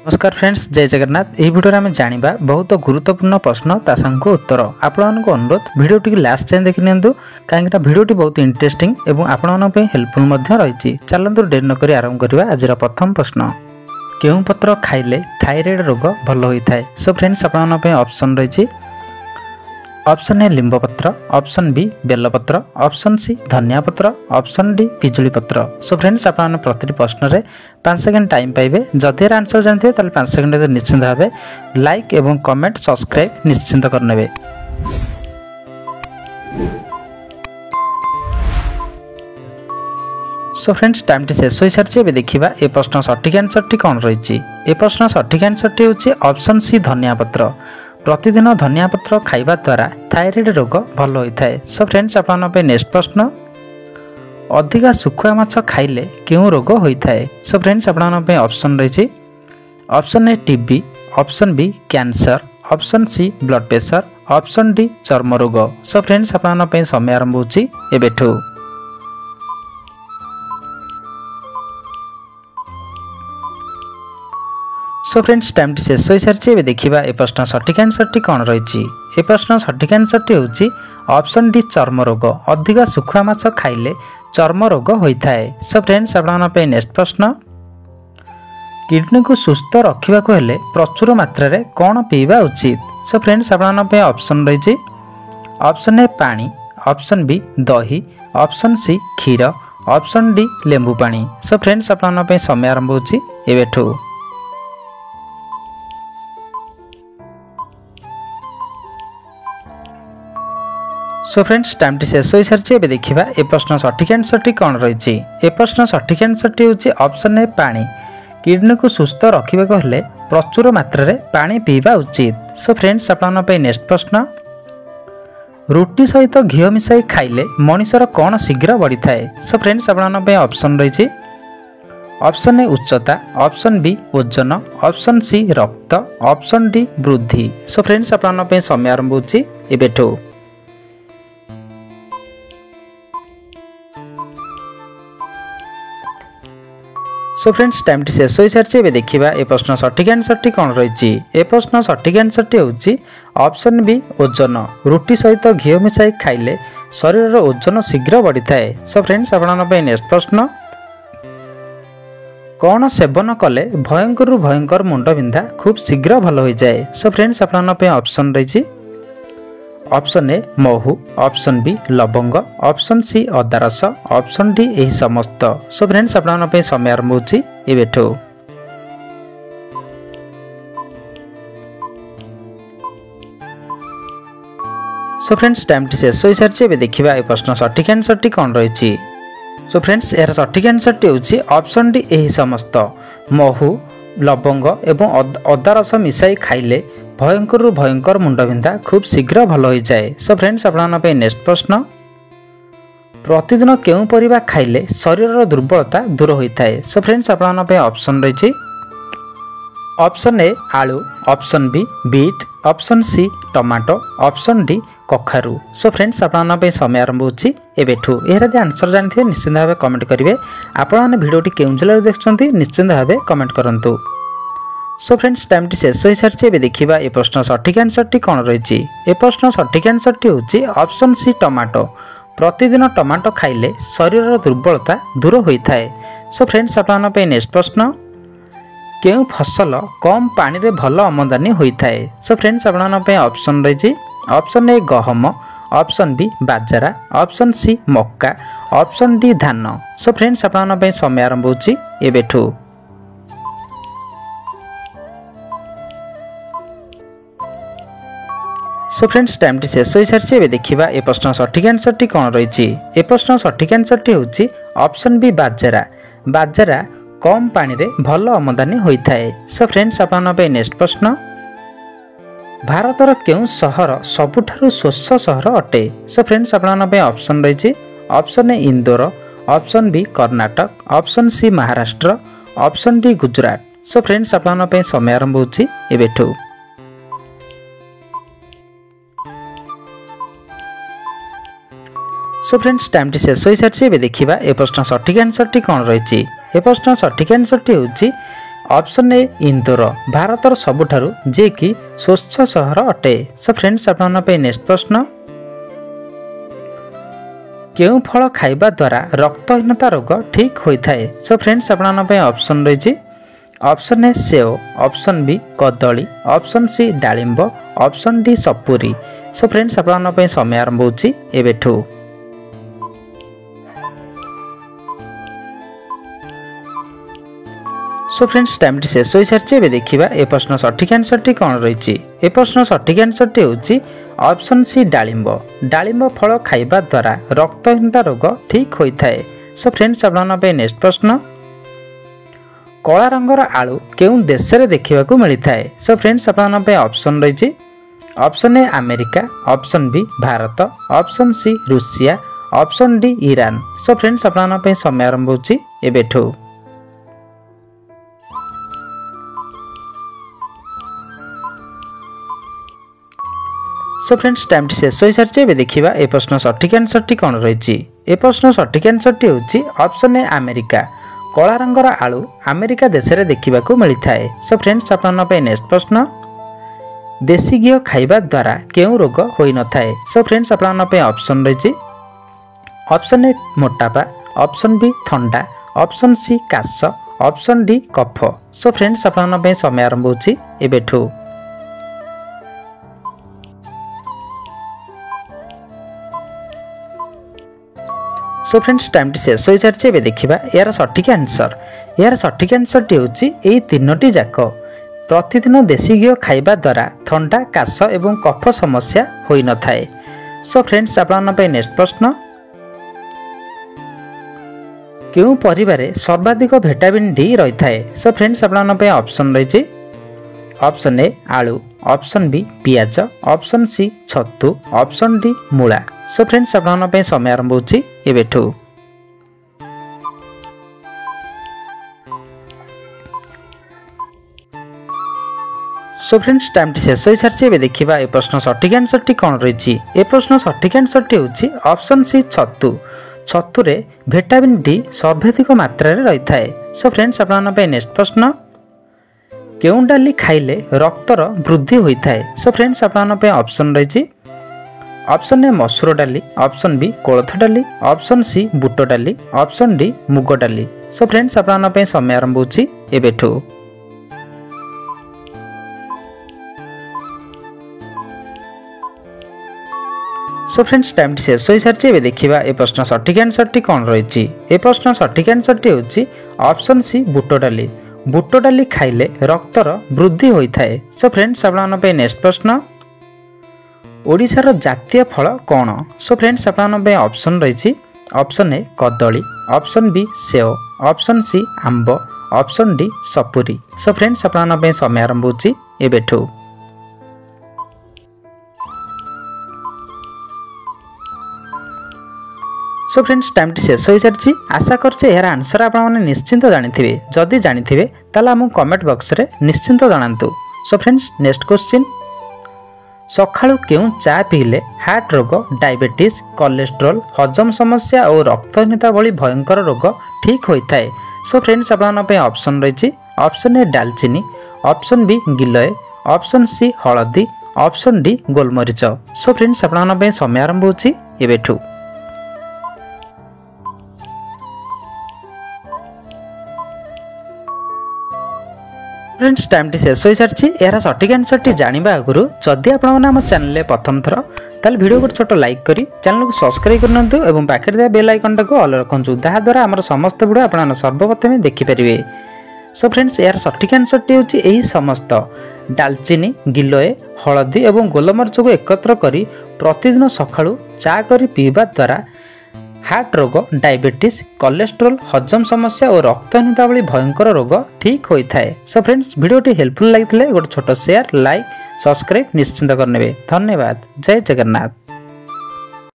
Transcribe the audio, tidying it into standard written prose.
नमस्कार फ्रेंड्स, जय जगन्नाथ। यह वीडियो में जानिबा बहुत गुरुत्वपूर्ण प्रश्न ता संग उत्तर। आपण अनुरोध वीडियो टी लास्ट जाए देखि नियंतु, कहीं वीडियो टी बहुत इंटरेस्टिंग एवं आपण हेल्पफुल रही। चलतु डेर नक आरंभ करवा। आज प्रथम प्रश्न, केउं पत्र खाइले थायराइड रोग भल होता है? सो फ्रेंड्स, आपण ऑप्शन रही। ऑप्शन ए लिंब पत्र, ऑप्शन बी बेलपत्र, ऑप्शन सी धनिया पत्र, ऑप्शन डी पिजुली पत्र। सो फ्रेंड्स, आपने प्रति प्रश्न रे 5 सेकंड टाइम पाइबे। जदि आंसर जानते हैं 5 सेकंड निश्चिंत भाव लाइक एवं कमेंट सब्सक्राइब निश्चिंत करने। सो फ्रेंड्स, टाइम टी शेष हो सारी। देखा ए प्रश्न सठिक आंसर टी कौन रही। ए प्रश्न सठिक आंसर टी हूँ ऑप्शन सी धनिया पत्र। प्रतिदिन धनिया पत्र खाइबा द्वारा थायराइड रोग भल होता है। सो फ्रेंड्स, आपन नेक्स्ट प्रश्न, अधिका सुखुआ माछ खाइले क्यों रोग होता है? सो फ्रेंड्स, आपन ऑप्शन रही। Option A TB, option B cancer, option C blood pressure, option D चर्म रोग। सो फ्रेंड्स, आपन समय आरंभ होची एबेठू। सो फ्रेंड्स, टाइम टी शेष हो सारी। देखा ए प्रश्न सठिक आंसर टी कौन रही। ए प्रश्न सठिक आंसर टी हूँ ऑप्शन डी चर्म रोग। अधिका सुखुआ माछ खाइले चर्म रोग होता है। सो फ्रेंड्स, आपन नेक्स्ट प्रश्न, किडनी को सुस्थ रखा हेले प्रचुर मात्रा रे कौन पीवा उचित? सो फ्रेंड्स, आपन ऑप्शन रही। ऑप्शन ए पानी, ऑप्शन बी दही, ऑप्शन सी क्षीर, ऑप्शन डी लेंबू पानी। सो फ्रेंड्स, आपन समय आरंभ होची एबेठू। सो फ्रेंड्स, टाइम टी शेष हो सारी। देखा ए प्रश्न सठिक आंसर टी कौन रही। ए प्रश्न सठिक आंसर टी हूँ ऑप्शन ए पानी। किडनी को सुस्थ रखा हेले प्रचुर मात्रा रे पानी पीवा उचित। सो फ्रेंड्स, आपन नेक्स्ट प्रश्न, रुटी सहित घी मिसाई खाइले मनीषर कौन शीघ्र बढ़ी थाए? सो फ्रेंड्स, आपन ऑप्शन रही। ऑप्शन ए उच्चता, ऑप्शन बी ओजन, ऑप्शन सी रक्त, ऑप्शन डी वृद्धि। सो फ्रेंड्स, आपन समय आरंभ होची एबेठू। सो फ्रेंड्स, टाइम टी शेष हो सारी। देखा ए प्रश्न सठिक आंसर टी कौन रही। ए प्रश्न सठिक आंसर टी हूँ ऑप्शन बी ओजन। रुटी सहित घी मिसाई खाइले शरीर ओजन शीघ्र बढ़ी थाए। सो फ्रेंड्स, आपन नेक्स्ट प्रश्न, कौन सेवन कले भयंकर भयंकर मुंड बिंधा खूब शीघ्र भल हो जाए? सो फ्रेंड्स, आपन ऑप्शन रही। ऑप्शन ए महू, ऑप्शन बी लवंग, ऑप्शन सी अदा रस, ऑप्शन डी यही समस्त। सो फ्रेंड्स, आपन समय आरंभ होची एबेठू। सो फ्रेंड्स, टाइम टी शेष हो सारी। देखा ए प्रश्न सठिक आंसर टी कौन रही। सो फ्रेंड्स, यार सठिक आंसर टी हूँ ऑप्शन डी यही समस्त। महू, लवंग एवं अदा रस मिसाई खाइले भयंकर भयंकर मुंड बिंधा खूब शीघ्र भल हो जाए। सो फ्रेंड्स, आपन नेक्स्ट प्रश्न, प्रतिदिन केउं परिबा खाइले शरीर दुर्बलता दूर होता है? सो फ्रेंड्स, आपन ऑप्शन रही। ऑप्शन ए आलू, option B beet, option C tomato, option D कखारू। सो फ्रेंड्स, आपन समय आरंभ होची एबेठू। एहर आंसर जानते निश्चिंत भाव कमेंट करेंगे। आपण भिडियोटी केउं जिल्ला देखुछंती निश्चिंत भाव कमेंट करंतु। सो फ्रेंड्स, टाइम टी शेष हो सारी। देखा ए प्रश्न सठिक आंसर टी कौन रही। ए प्रश्न सठिक आंसर टी हूँ ऑप्शन सी टमाटो। प्रतिदिन टमाटो खाइले शरीर दुर्बलता दूर होता है। सो फ्रेंड्स, आपन नेक्स्ट प्रश्न, केउं फसल कम पानी रे भल आमदानी होता है? सो फ्रेंड्स, आपन ऑप्शन रही। ऑप्शन ए गहम, ऑप्शन बी बाजरा, ऑप्शन सी मक्का, ऑप्शन डी धान। सो फ्रेंड्स, आपन समय आरंभ होची एबेठू। सो फ्रेंड्स, टाइम टी शेष हो सारी। देखा ए प्रश्न सठिक आंसर टी कौन रही। ए प्रश्न सठिक आंसर टी हूँ ऑप्शन बी बाजरा। बाजरा कम पानी रे भल आमदानी होता है। सो फ्रेंड्स, आपन नेक्स्ट प्रश्न, भारतर केउं सहर सबुठारु स्वच्छ सहर अटे? सो फ्रेंड्स, आपन ऑप्शन रही। Option A Indore, option B Karnataka, option C Maharashtra, option D Gujarat. So friends, आपन समय आरंभ होची एबेठू। सो फ्रेंड्स, टाइम टी शेष हो सारी। देखा ए प्रश्न सठिक आंसर टी कौन रही। ए प्रश्न सठिक आंसर टी हूँ ऑप्शन ए इंदौर भारतर सबुठारु जे कि स्वच्छ सहर अटे। सो फ्रेंड्स आपन पे नेक्स्ट प्रश्न केउ फल खाइबा द्वारा रक्तहीनता रोग ठीक होता है। सो फ्रेंड्स आपन पे ऑप्शन रही ऑप्शन ए सेव, ऑप्शन बी कदली, ऑप्शन सी डालिंब, ऑप्शन डी सपुरी। सो फ्रेंड्स आपन पे समय आरंभ होची एबेठू। सो फ्रेंड्स टाइम टी शेष हो सारी एबे देखिबा ए प्रश्न सठिक आंसर टी कोन रहिछि। ए प्रश्न सठिक आंसर टी होची ऑप्शन सी डालिंब। डालिंब फल खाइबा द्वारा रक्तहीनता रोग ठीक होता है। सो फ्रेंड्स आपन पे नेक्स्ट प्रश्न कला रंगर आलू केउं देश रे देखिबाकू मिलिथा है। सो फ्रेंड्स आपन पे ऑप्शन रहिछि option A America, option B Bharat, option C रूसिया, ऑप्शन डी ईरान। सो फ्रेंड्स आपन पे समय आरंभ होची एबेठू। सो फ्रेंड्स टाइम टी शेष हो सारी एबे देखिबा ए प्रश्न सठिक आंसर टी कोन रहिछि। ए प्रश्न सठिक आंसर टी होची ऑप्शन ए अमेरिका। कला रंगर आलू अमेरिका देश रे देखिबाकू मिलिथा है। सो फ्रेंड्स आपन पे नेक्स्ट प्रश्न देसी घी खाइबा द्वारा केउ रोग होई न थाए। सो फ्रेंड्स आपन पे ऑप्शन रहिछि ऑप्शन ए मोटापा, ऑप्शन बी ठंडा, ऑप्शन सी काश, ऑप्शन डी कफ। सो फ्रेंड्स आपन पे समय आरंभ होची एबेठू। सो फ्रेंड्स टाइम टी शेष हो सारी एबे देखिबा यार सठिक आंसर। यार सठिक आंसर टी होची एई तीनोटी जाक प्रतिदिन देसी घी खाइबा द्वारा ठंडा, काश एवं कफ समस्या होई न थाए। सो फ्रेंड्स आपन पे नेक्स्ट प्रश्न केउ परिवारे सर्वाधिक विटामिन डी रही थाए। सो फ्रेंड्स आपन पे ऑप्शन रही ऑप्शन ए आलू, ऑप्शन बी पियाज, ऑप्शन सी छतु, ऑप्शन डी मूला। सो फ्रेंड्स आपन पे समय आरंभ होची एबेठू। सो फ्रेंड्स टाइम टी शेष हो सारी एबे देखिबा ए प्रश्न सठिक आंसर टी कोन रहिछि। ए प्रश्न सठिक आंसर टी होची ऑप्शन सी छतु। छतु रे विटामिन डी सर्वाधिक मात्रा रे रही थाए। सो फ्रेंड्स आपन पे नेक्स्ट प्रश्न केउं डाली खाइले रक्तर वृद्धि होता है। सो फ्रेंड्स आपन पे ऑप्शन रही ऑप्शन ए मसूर डाली, ऑप्शन बी कोलथ डाली, ऑप्शन सी बुट डाली, ऑप्शन डी मुग डाली। सो फ्रेंड्स आपन पे समय आरंभ होची एबेठू। सो फ्रेंड्स टाइम टी शेष हो सारी एबे देखिबा ए प्रश्न सठिक आंसर टी कोन रहिछि। ए प्रश्न सठिक आंसर टी होची ऑप्शन सी बुट डाली। बुट डाली खाइले रक्तर वृद्धि होता है। सो फ्रेंड्स आपन पे नेक्स्ट प्रश्न ओडिशार जातीय फल कौन। सो फ्रेंड्स आपन पे ऑप्शन रही ऑप्शन ए कदली, ऑप्शन बी सेव, ऑप्शन सी आंब, ऑप्शन डी सपुरी। सो फ्रेंड्स आपन पे समय आरंभ होची एबेठू। सो फ्रेंड्स टाइम टी शेष हो सारी आशा करछे यार आंसर आपन माने निश्चिंत जानिथिबे। जदि जानिथिबे ताला हम कमेंट बॉक्स रे निश्चिंत जणांतु। सो फ्रेंड्स नेक्स्ट क्वेश्चन सकाळु केउ चा पीले हार्ट रोग, डायबिटीज, कोलेस्ट्रोल, हजम समस्या और रक्तहीनता भली भयंकर रोग ठीक होता है। सो फ्रेंड्स आपन पे ऑप्शन रही ऑप्शन ए दालचीनी, ऑप्शन बी गिलोय, ऑप्शन सी हळदी, ऑप्शन डी गोलमरीच। सो फ्रेंड्स आपन पे समय आरंभ होची एबेठू। फ्रेंड्स टाइम टी शेष हो सारी यार सठिक आंसर टी जानिबा आगुरु जदि आपण माने हम चैनल प्रथम थर ताल वीडियो को छोट लाइक करी चैनल को सब्सक्राइब करनंतु एवं पाखे दे बेल आइकन टाको ऑल रखंतु जहा द्वारा हमर समस्त वीडियो आपण सर्वप्रथम देखि परिबे। सो फ्रेंड्स यार सठिक आंसर टी होची एही समस्त दालचीनी, गिलोय, हळदी एवं गोलमरीच को एकत्र करी प्रतिदिन सकाळु चा करी पीबा द्वारा हार्ट रोग, डायबिटीज, कोलेस्ट्रोल, हजम समस्या और रक्तहीनता भली भयंकर रोग ठीक होता है। सो फ्रेंड्स वीडियोटी हेल्पफुल लगी गोटे छोट शेयर, लाइक, सब्सक्राइब निश्चिंत करने। धन्यवाद। जय जगन्नाथ।